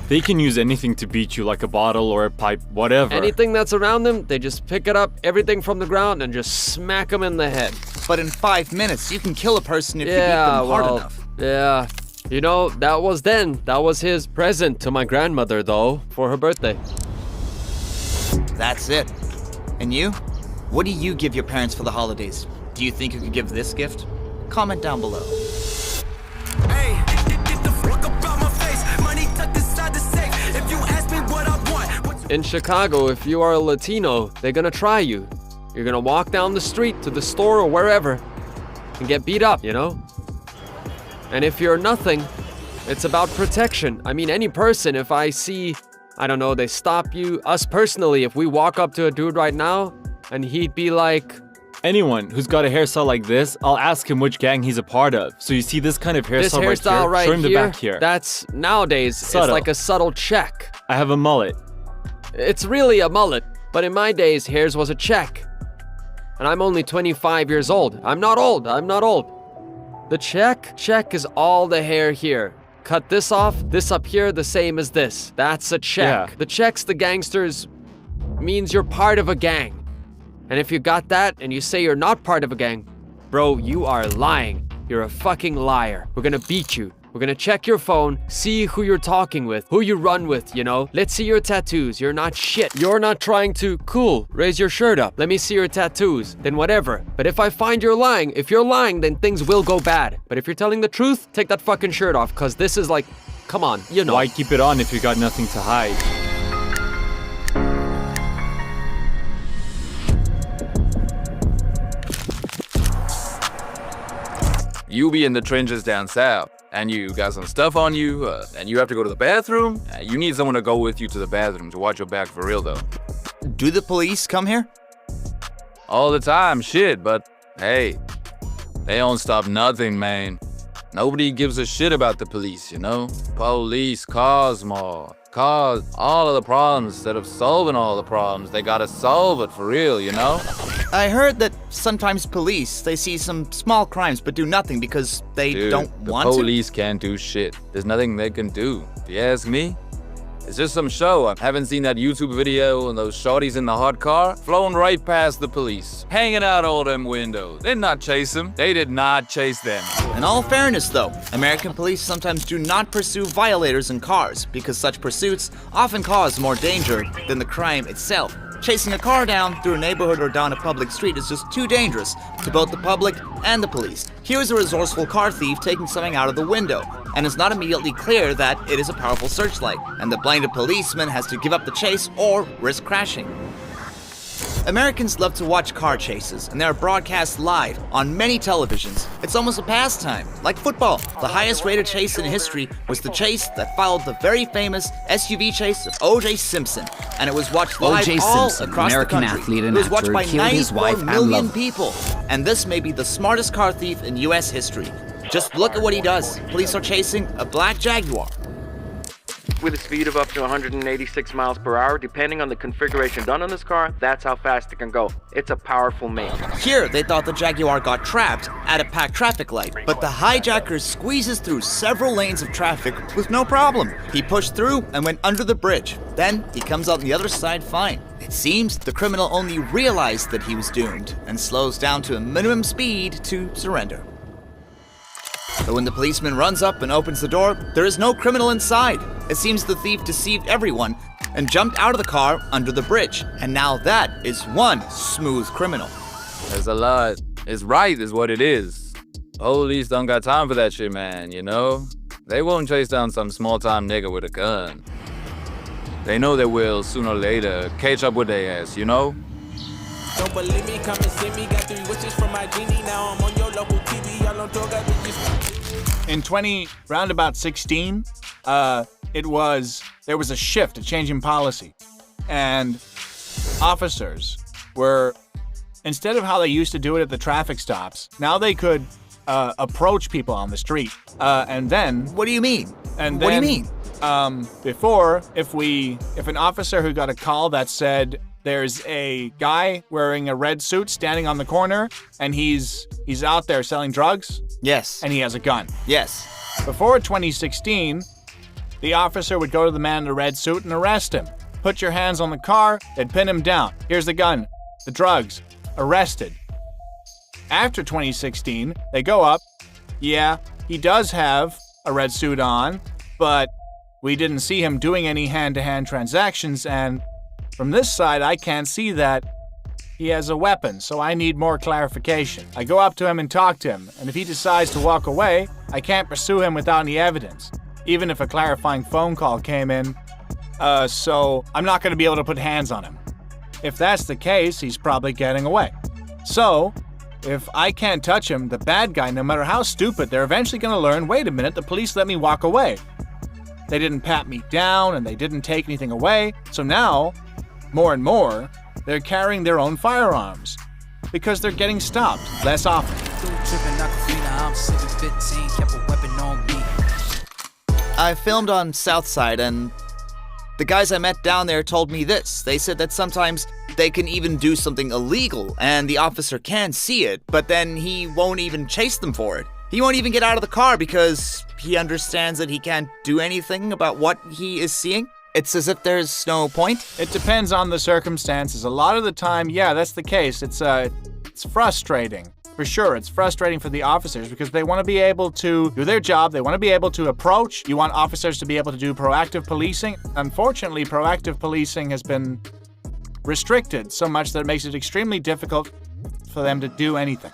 They can use anything to beat you, like a bottle or a pipe, whatever. Anything that's around them, they just pick it up, everything from the ground, and just smack them in the head. But in 5 minutes, you can kill a person if you beat them hard enough. Yeah. You know, that was then. That was his present to my grandmother, though, for her birthday. That's it. And you? What do you give your parents for the holidays? Do you think you could give this gift? Comment down below. Hey, get the fuck up out my face. Money tucked inside the safe. If you ask me what I want. In Chicago, if you are a Latino, they're gonna try you. You're gonna walk down the street to the store or wherever and get beat up, you know? And if you're nothing, it's about protection. I mean, any person, if I see, I don't know, they stop you. Us personally, if we walk up to a dude right now and he'd be like... Anyone who's got a hairstyle like this, I'll ask him which gang he's a part of. So you see this kind of This hairstyle hairstyle right here? Show him the back here. That's, nowadays, Subtle. it's like a subtle check. I have a mullet. It's really a mullet, but in my days, hairs was a check. And I'm only 25 years old. I'm not old. The check is all the hair here. Cut this off, this up here, the same as this. That's a check. Yeah. The checks, the gangsters, means you're part of a gang. And if you got that and you say you're not part of a gang, bro, you are lying. You're a fucking liar. We're gonna beat you. We're gonna check your phone, see who you're talking with, who you run with, you know? Let's see your tattoos. You're not shit. You're not trying to, cool, raise your shirt up. Let me see your tattoos. Then whatever. But if I find you're lying, if you're lying, then things will go bad. But if you're telling the truth, take that fucking shirt off, cause this is like, come on, you know. Why keep it on if you got nothing to hide? You be in the trenches down south, and you got some stuff on you, and you have to go to the bathroom. You need someone to go with you to the bathroom to watch your back for real, though. Do the police come here? All the time, shit, but hey, they don't stop nothing, man. Nobody gives a shit about the police, you know? Police cause more. Cause all of the problems. Instead of solving all the problems, they gotta solve it for real, you know? I heard that sometimes police, they see some small crimes but do nothing because they don't want to. The police can't do shit. There's nothing they can do. If you ask me, it's just some show. I haven't seen that YouTube video and those shorties in the hot car flown right past the police, hanging out all them windows. They did not chase them. They did not chase them. In all fairness, though, American police sometimes do not pursue violators in cars because such pursuits often cause more danger than the crime itself. Chasing a car down through a neighborhood or down a public street is just too dangerous to both the public and the police. Here's a resourceful car thief taking something out of the window, and it's not immediately clear that it is a powerful searchlight, and the blinded policeman has to give up the chase or risk crashing. Americans love to watch car chases, and they are broadcast live on many televisions. It's almost a pastime, like football. The highest rated chase in history was the chase that followed the very famous SUV chase of O.J. Simpson, and it was watched live all across American the country. athlete It and was watched actor, by killed his 94 wife and million lover. people, and this may be the smartest car thief in U.S. history. Just look at what he does. Police are chasing a black Jaguar. With a speed of up to 186 miles per hour, depending on the configuration done on this car, that's how fast it can go. It's a powerful make. Here, they thought the Jaguar got trapped at a packed traffic light, but the hijacker squeezes through several lanes of traffic with no problem. He pushed through and went under the bridge. Then, he comes out on the other side fine. It seems the criminal only realized that he was doomed and slows down to a minimum speed to surrender. But when the policeman runs up and opens the door, there is no criminal inside. It seems the thief deceived everyone and jumped out of the car under the bridge. And now that is one smooth criminal. That's a lot. It's right is what it is. Police don't got time for that shit, man, you know? They won't chase down some small-time nigga with a gun. They know they will, sooner or later, catch up with their ass, you know? Don't believe me, come and see me. Got 3 wishes from my genie. Now I'm on your local TV. Y'all don't talk, got bitches. In roundabout 16, there was a shift, a change in policy. And officers were, instead of how they used to do it at the traffic stops, now they could approach people on the street. And then... What do you mean? And what do you mean? Before, if an officer who got a call that said there's a guy wearing a red suit standing on the corner and he's out there selling drugs. Yes. And he has a gun. Yes. Before 2016, the officer would go to the man in the red suit and arrest him. Put your hands on the car, they'd pin him down. Here's the gun, the drugs, arrested. After 2016, they go up. Yeah, he does have a red suit on, but we didn't see him doing any hand-to-hand transactions, and from this side, I can't see that he has a weapon, so I need more clarification. I go up to him and talk to him, and if he decides to walk away, I can't pursue him without any evidence, even if a clarifying phone call came in. So I'm not going to be able to put hands on him. If that's the case, he's probably getting away. So, if I can't touch him, the bad guy, no matter how stupid, they're eventually going to learn, wait a minute, the police let me walk away. They didn't pat me down, and they didn't take anything away, so now... more and more, they're carrying their own firearms because they're getting stopped less often. I filmed on Southside, and the guys I met down there told me this. They said that sometimes they can even do something illegal and the officer can see it, but then he won't even chase them for it. He won't even get out of the car because he understands that he can't do anything about what he is seeing. It's as if there's no point? It depends on the circumstances. A lot of the time, yeah, that's the case. It's frustrating. For sure, it's frustrating for the officers because they want to be able to do their job. They want to be able to approach. You want officers to be able to do proactive policing. Unfortunately, proactive policing has been restricted so much that it makes it extremely difficult for them to do anything.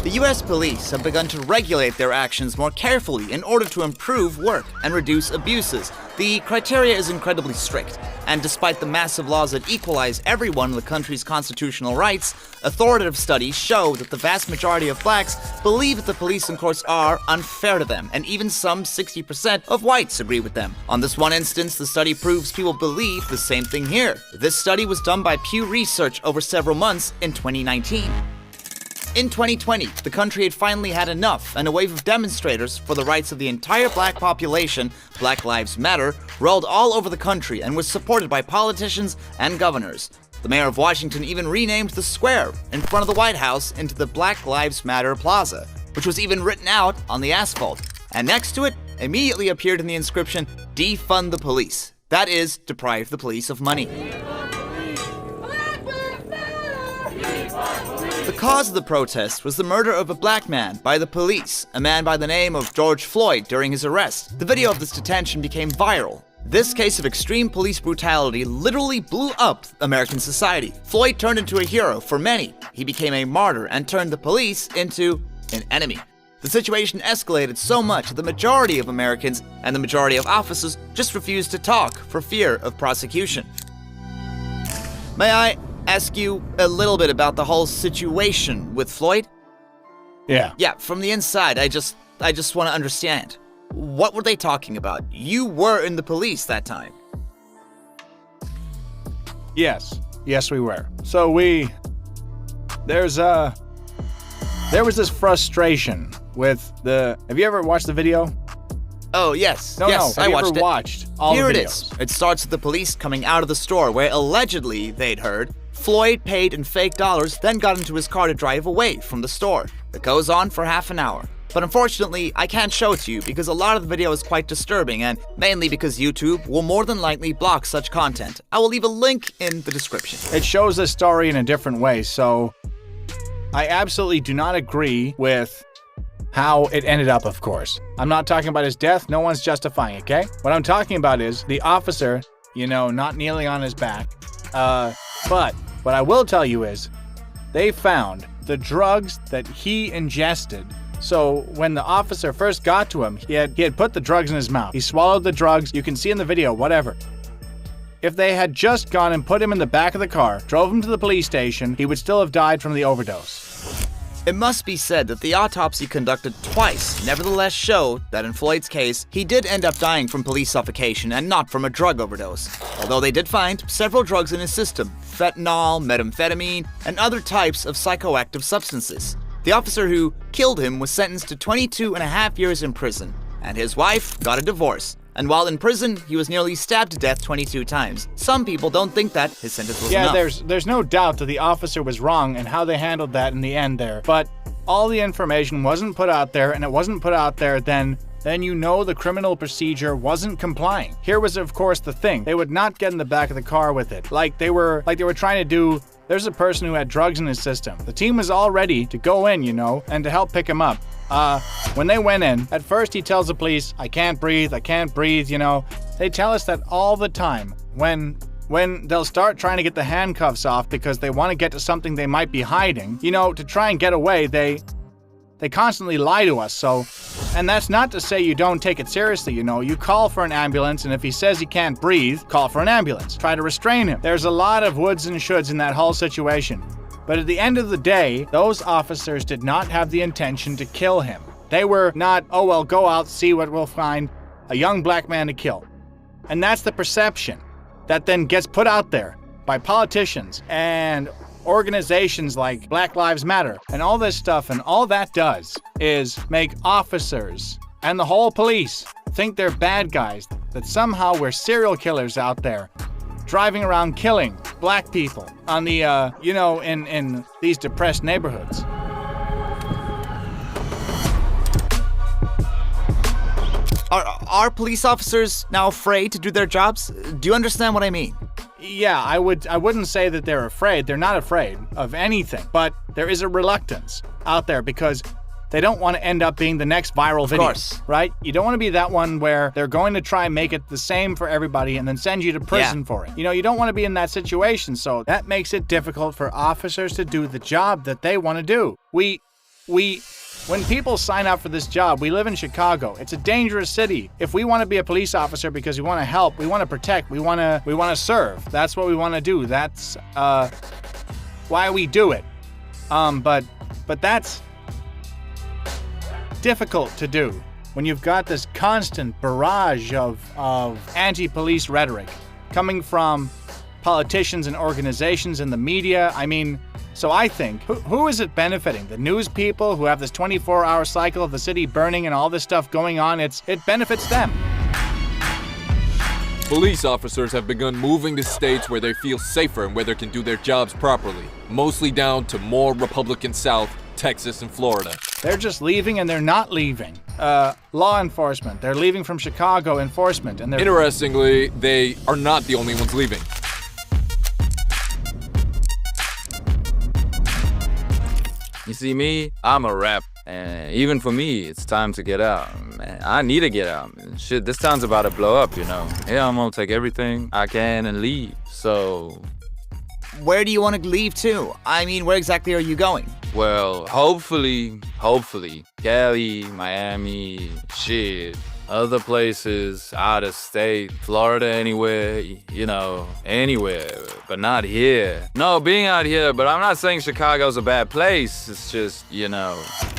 The US police have begun to regulate their actions more carefully in order to improve work and reduce abuses. The criteria is incredibly strict, and despite the massive laws that equalize everyone in the country's constitutional rights, authoritative studies show that the vast majority of blacks believe that the police and courts are unfair to them, and even some 60% of whites agree with them. On this one instance, the study proves people believe the same thing here. This study was done by Pew Research over several months in 2019. In 2020, the country had finally had enough, and a wave of demonstrators for the rights of the entire black population, Black Lives Matter, rolled all over the country and was supported by politicians and governors. The mayor of Washington even renamed the square in front of the White House into the Black Lives Matter Plaza, which was even written out on the asphalt. And next to it, immediately appeared in the inscription, "Defund the police." That is, deprive the police of money. The cause of the protest was the murder of a black man by the police, a man by the name of George Floyd, during his arrest. The video of this detention became viral. This case of extreme police brutality literally blew up American society. Floyd turned into a hero for many. He became a martyr and turned the police into an enemy. The situation escalated so much that the majority of Americans and the majority of officers just refused to talk for fear of prosecution. May I ask you a little bit about the whole situation with Floyd? Yeah. Yeah, from the inside, I just want to understand. What were they talking about? You were in the police that time. Yes, we were. So there was this frustration with the. Have you ever watched the video? Oh, yes. No, yes, Have I you watched ever it. watched all Here the it videos? is. It starts with the police coming out of the store where allegedly they'd heard Floyd paid in fake dollars, then got into his car to drive away from the store. It goes on for half an hour. But unfortunately, I can't show it to you because a lot of the video is quite disturbing, and mainly because YouTube will more than likely block such content. I will leave a link in the description. It shows the story in a different way, so I absolutely do not agree with how it ended up, of course. I'm not talking about his death. No one's justifying it, okay? What I'm talking about is the officer, not kneeling on his back. But what I will tell you is they found the drugs that he ingested. So when the officer first got to him, he had put the drugs in his mouth. He swallowed the drugs. You can see in the video, whatever. If they had just gone and put him in the back of the car, drove him to the police station, he would still have died from the overdose. It must be said that the autopsy conducted twice nevertheless showed that in Floyd's case, he did end up dying from police suffocation and not from a drug overdose. Although they did find several drugs in his system, fentanyl, methamphetamine, and other types of psychoactive substances. The officer who killed him was sentenced to 22.5 years in prison, and his wife got a divorce. And while in prison, he was nearly stabbed to death 22 times. Some people don't think that his sentence was enough. Yeah, there's no doubt that the officer was wrong and how they handled that in the end there. But all the information wasn't put out there, and it wasn't put out there then the criminal procedure wasn't complying. Here was, of course, the thing. They would not get in the back of the car with it. Like they were trying to do. There's a person who had drugs in his system. The team was all ready to go in, and to help pick him up. When they went in, at first he tells the police, I can't breathe, They tell us that all the time. When they'll start trying to get the handcuffs off because they want to get to something they might be hiding, to try and get away, they constantly lie to us, so. And that's not to say you don't take it seriously, You call for an ambulance, and if he says he can't breathe, call for an ambulance. Try to restrain him. There's a lot of woulds and shoulds in that whole situation. But at the end of the day, those officers did not have the intention to kill him. They were not, go out, see what we'll find, a young black man to kill. And that's the perception that then gets put out there by politicians and organizations like Black Lives Matter and all this stuff, and all that does is make officers and the whole police think they're bad guys, that somehow we're serial killers out there driving around killing black people on the, in these depressed neighborhoods. Are police officers now afraid to do their jobs? Do you understand what I mean? Yeah, I wouldn't say that they're afraid. They're not afraid of anything, but there is a reluctance out there because they don't want to end up being the next viral video. Of course. Right? You don't want to be that one where they're going to try and make it the same for everybody and then send you to prison for it. You don't want to be in that situation, so that makes it difficult for officers to do the job that they want to do. When people sign up for this job, we live in Chicago. It's a dangerous city. If we want to be a police officer because we want to help, we want to protect, we want to serve. That's what we want to do. That's why we do it. But that's difficult to do when you've got this constant barrage of anti-police rhetoric coming from politicians and organizations in the media. So I think, who is it benefiting? The news people who have this 24-hour cycle of the city burning and all this stuff going on, it benefits them. Police officers have begun moving to states where they feel safer and where they can do their jobs properly, mostly down to more Republican South, Texas, and Florida. They're just leaving and they're not leaving. Law enforcement, they're leaving from Chicago enforcement, and they're... Interestingly, they are not the only ones leaving. You see me, I'm a rap, and even for me, it's time to get out. Man, I need to get out. Shit, this town's about to blow up, Yeah, I'm gonna take everything I can and leave. So, where do you want to leave to? I mean, where exactly are you going? Well, hopefully, Cali, Miami, shit. Other places, out of state, Florida, anywhere, anywhere, but not here. No, being out here, but I'm not saying Chicago's a bad place. It's just,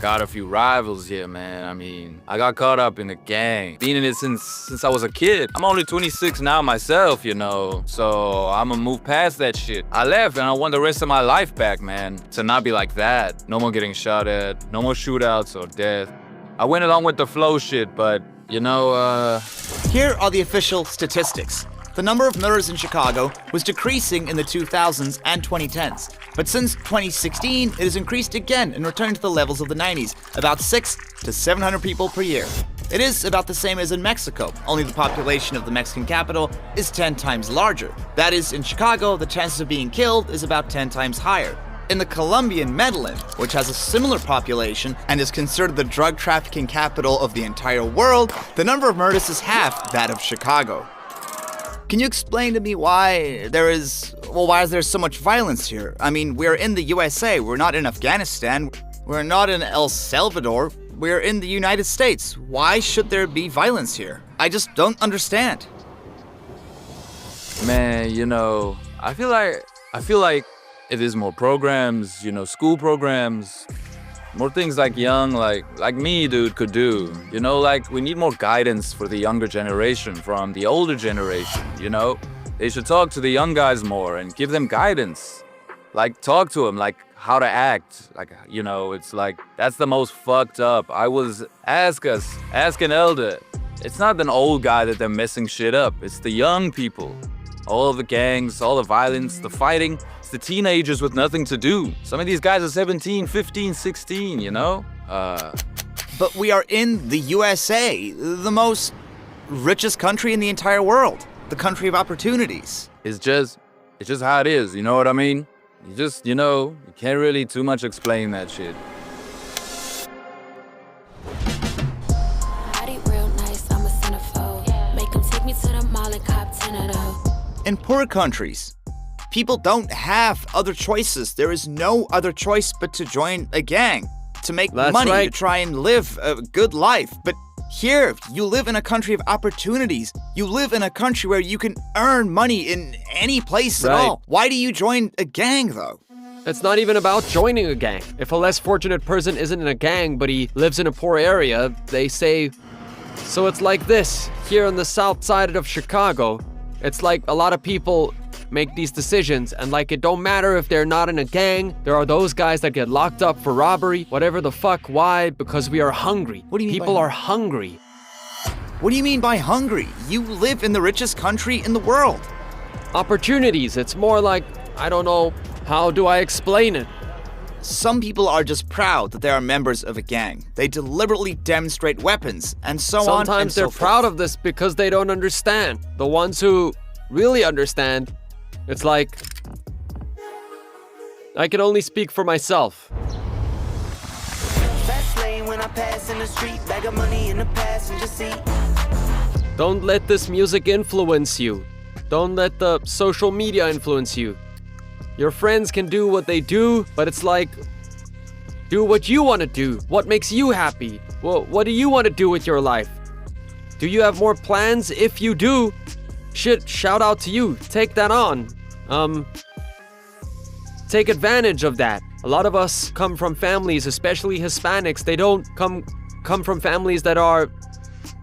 got a few rivals here, man. I mean, I got caught up in a gang. Been in it since I was a kid. I'm only 26 now myself, so I'ma move past that shit. I left and I want the rest of my life back, man. To not be like that. No more getting shot at, no more shootouts or death. I went along with the flow shit, but here are the official statistics. The number of murders in Chicago was decreasing in the 2000s and 2010s. But since 2016, it has increased again and returned to the levels of the 90s, about 600 to 700 people per year. It is about the same as in Mexico, only the population of the Mexican capital is 10 times larger. That is, in Chicago, the chances of being killed is about 10 times higher. In the Colombian Medellin, which has a similar population and is considered the drug trafficking capital of the entire world, the number of murders is half that of Chicago. Can you explain to me why is there so much violence here? I mean, we're in the USA, we're not in Afghanistan, we're not in El Salvador, we're in the United States. Why should there be violence here? I just don't understand. Man, I feel like if there's more programs, school programs, more things like young, like me, dude, could do. We need more guidance for the younger generation from the older generation, They should talk to the young guys more and give them guidance. Talk to them, how to act. It's that's the most fucked up. Ask an elder. It's not an old guy that they're messing shit up. It's the young people. All of the gangs, all the violence, the fighting. It's the teenagers with nothing to do. Some of these guys are 17, 15, 16, But we are in the USA, the most richest country in the entire world. The country of opportunities. It's just how it is, you know what I mean? You can't really too much explain that shit. In poor countries, people don't have other choices. There is no other choice but to join a gang, to make money, to try and live a good life. But here, you live in a country of opportunities. You live in a country where you can earn money in any place at all. Why do you join a gang, though? It's not even about joining a gang. If a less fortunate person isn't in a gang, but he lives in a poor area, they say... So it's like this. Here on the south side of Chicago, it's like a lot of people make these decisions, and it don't matter if they're not in a gang. There are those guys that get locked up for robbery, whatever the fuck. Why? Because we are hungry. What do you mean? People are hungry. What do you mean by hungry? You live in the richest country in the world. Opportunities. It's more like, I don't know, how do I explain it? Some people are just proud that they are members of a gang. They deliberately demonstrate weapons, and so on and so forth. Sometimes they're proud of this because they don't understand. The ones who really understand, it's like... I can only speak for myself. Don't let this music influence you. Don't let the social media influence you. Your friends can do what they do, but it's like, do what you want to do. What makes you happy? Well, what do you want to do with your life? Do you have more plans? If you do, shit, shout out to you. Take that on. Take advantage of that. A lot of us come from families, especially Hispanics. They don't come from families that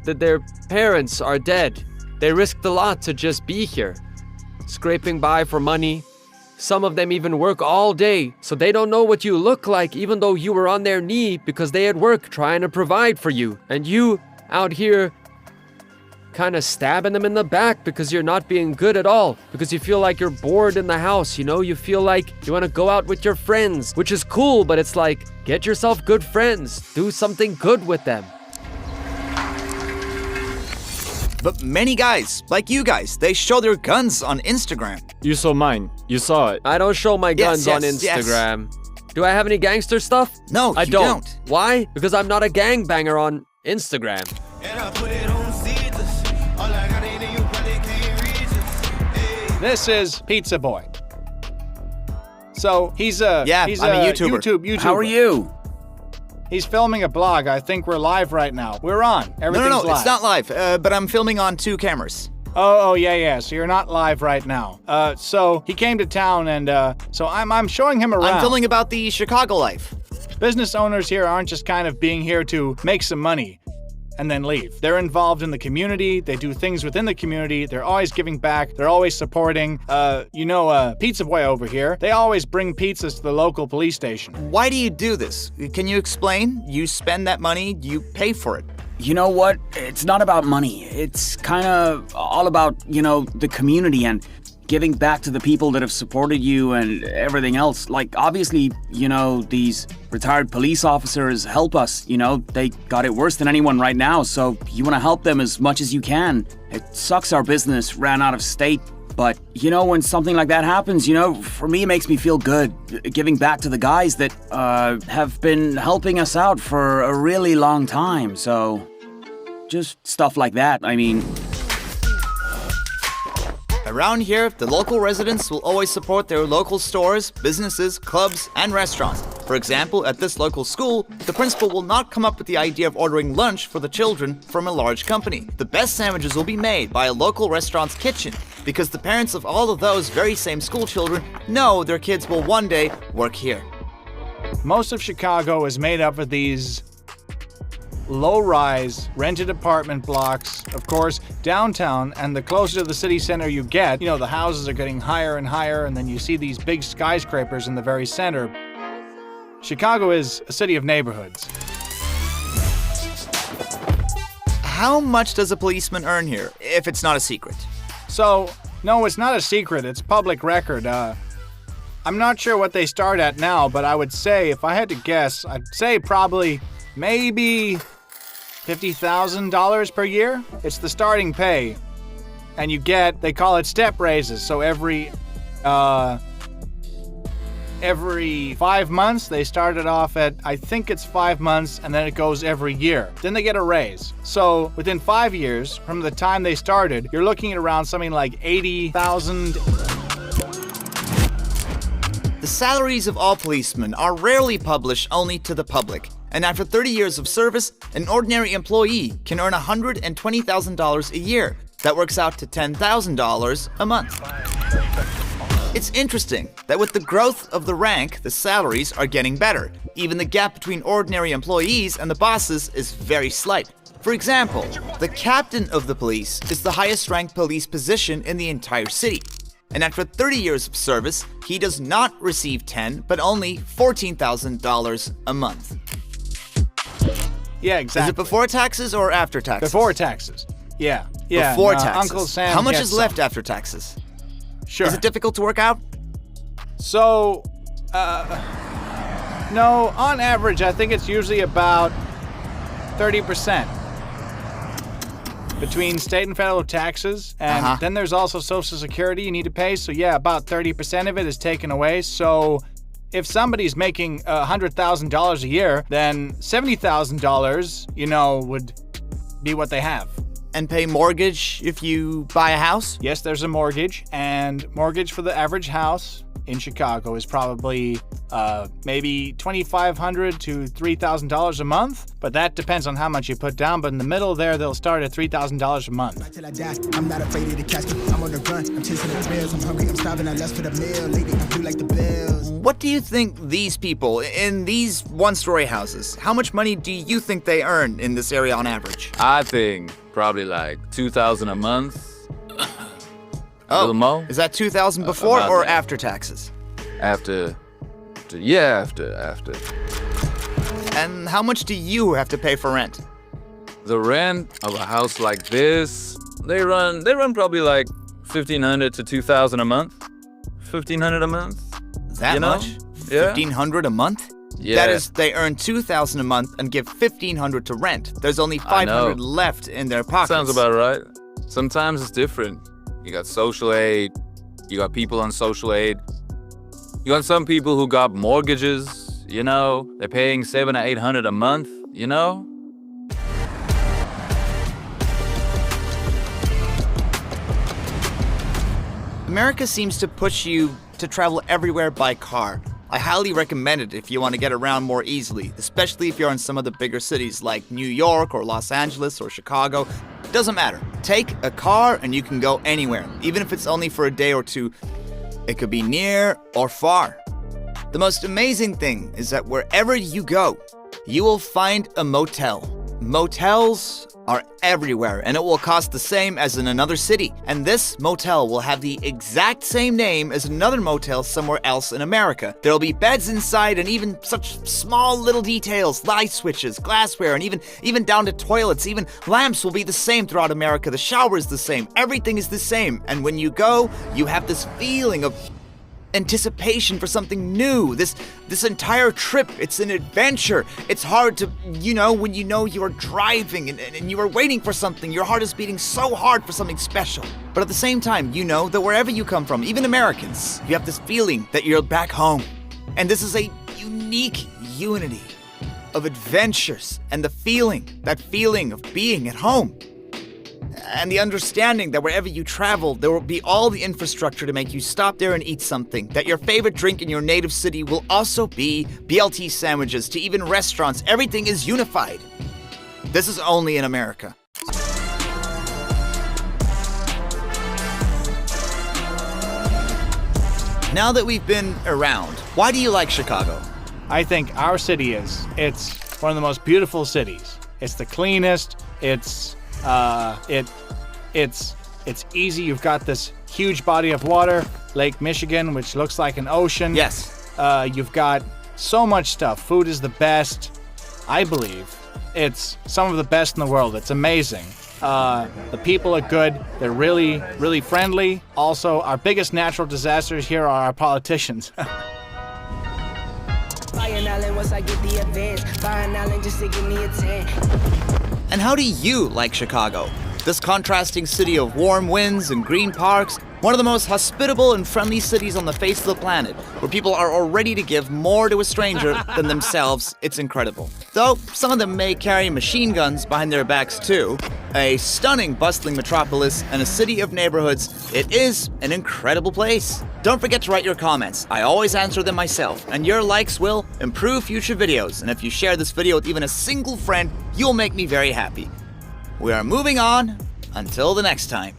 their parents are dead. They risked a lot to just be here, scraping by for money. Some of them even work all day, so they don't know what you look like, even though you were on their knee because they at work trying to provide for you. And you out here kind of stabbing them in the back because you're not being good at all, because you feel like you're bored in the house, you feel like you want to go out with your friends, which is cool, but it's like, get yourself good friends, do something good with them. But many guys, like you guys, they show their guns on Instagram. You saw mine. You saw it. I don't show my guns on Instagram. Yes. Do I have any gangster stuff? No, I you don't. Why? Because I'm not a gangbanger on Instagram. This is Pizza Boy. So he's a I'm a YouTuber. YouTuber. How are you? He's filming a blog. I think we're live right now. We're on. Everything's No, live. it's not live, but I'm filming on 2 cameras. Oh, yeah. So you're not live right now. So he came to town, and so I'm showing him around. I'm filming about the Chicago life. Business owners here aren't just kind of being here to make some money and then leave. They're involved in the community. They do things within the community. They're always giving back. They're always supporting. Pizza Boy over here. They always bring pizzas to the local police station. Why do you do this? Can you explain? You spend that money, you pay for it. You know what? It's not about money. It's kind of all about, the community and giving back to the people that have supported you and everything else. Like, obviously, these retired police officers help us. They got it worse than anyone right now, so you want to help them as much as you can. It sucks our business ran out of state, but, when something like that happens, for me, it makes me feel good, giving back to the guys that have been helping us out for a really long time, so just stuff like that, I mean. Around here, the local residents will always support their local stores, businesses, clubs, and restaurants. For example, at this local school, the principal will not come up with the idea of ordering lunch for the children from a large company. The best sandwiches will be made by a local restaurant's kitchen, because the parents of all of those very same school children know their kids will one day work here. Most of Chicago is made up of these low-rise, rented apartment blocks. Of course, downtown, and the closer to the city center you get, the houses are getting higher and higher, and then you see these big skyscrapers in the very center. Chicago is a city of neighborhoods. How much does a policeman earn here, if it's not a secret? So, no, it's not a secret. It's public record. I'm not sure what they start at now, but I would say, if I had to guess, I'd say probably maybe $50,000 per year. It's the starting pay. And they call it step raises. So every 5 months, they started off at, I think it's 5 months, and then it goes every year. Then they get a raise. So within 5 years, from the time they started, you're looking at around something like $80,000. The salaries of all policemen are rarely published only to the public. And after 30 years of service, an ordinary employee can earn $120,000 a year. That works out to $10,000 a month. It's interesting that with the growth of the rank, the salaries are getting better. Even the gap between ordinary employees and the bosses is very slight. For example, the captain of the police is the highest ranked police position in the entire city. And after 30 years of service, he does not receive $10,000, but only $14,000 a month. Yeah, exactly. Is it before taxes or after taxes? Before taxes. Yeah. Before taxes. Uncle Sam. How much gets is left after taxes? Sure. Is it difficult to work out? So, no, on average, I think it's usually about 30% between state and federal taxes. And then there's also Social Security you need to pay. So, yeah, about 30% of it is taken away. So, if somebody's making $100,000 a year, then $70,000, would be what they have. And pay mortgage if you buy a house? Yes, there's a mortgage, and mortgage for the average house in Chicago is probably maybe $2,500 to $3,000 a month, but that depends on how much you put down. But in the middle there, they'll start at $3,000 a month. I'm not afraid of the casket. I'm on the run. I'm chasing the thrills. I'm hungry. I'm starving. I lust for the meal. Lately, I feel like the bills. What do you think these people in these one-story houses, how much money do you think they earn in this area on average? I think probably like $2,000 a month. A little more. Is that $2,000 before or after taxes? After. And how much do you have to pay for rent? The rent of a house like this, they run probably like $1,500 to $2,000 a month. $1,500 a month. That much? Yeah. $1,500 a month? Yeah. That is, they earn $2,000 a month and give $1,500 to rent. There's only $500 left in their pockets. Sounds about right. Sometimes it's different. You got social aid. You got people on social aid. You got some people who got mortgages, they're paying $700 or $800 a month, America seems to push you to travel everywhere by car. I highly recommend it if you want to get around more easily, especially if you're in some of the bigger cities like New York or Los Angeles or Chicago. Doesn't matter. Take a car and you can go anywhere, even if it's only for a day or two. It could be near or far. The most amazing thing is that wherever you go, you will find a motel. Motels are everywhere, and it will cost the same as in another city. And this motel will have the exact same name as another motel somewhere else in America. There'll be beds inside and even such small little details, light switches, glassware, and even down to toilets. Even lamps will be the same throughout America. The shower is the same. Everything is the same. And when you go, you have this feeling of anticipation for something new. This entire trip, it's an adventure. It's hard to, when you are driving and you are waiting for something, your heart is beating so hard for something special. But at the same time, you know that wherever you come from, even Americans, you have this feeling that you're back home. And this is a unique unity of adventures and that feeling of being at home. And the understanding that wherever you travel, there will be all the infrastructure to make you stop there and eat something. That your favorite drink in your native city will also be BLT sandwiches, to even restaurants. Everything is unified. This is only in America. Now that we've been around, why do you like Chicago? I think our city it's one of the most beautiful cities. It's the cleanest. It's easy. You've got this huge body of water, Lake Michigan, which looks like an ocean. Yes. You've got so much stuff. Food is the best. I believe it's some of the best in the world. It's amazing. The people are good. They're really, really friendly. Also, our biggest natural disasters here are our politicians. And how do you like Chicago? This contrasting city of warm winds and green parks, one of the most hospitable and friendly cities on the face of the planet, where people are all ready to give more to a stranger than themselves. It's incredible. Though some of them may carry machine guns behind their backs too. A stunning, bustling metropolis and a city of neighborhoods, it is an incredible place. Don't forget to write your comments. I always answer them myself, and your likes will improve future videos. And if you share this video with even a single friend, you'll make me very happy. We are moving on. Until the next time.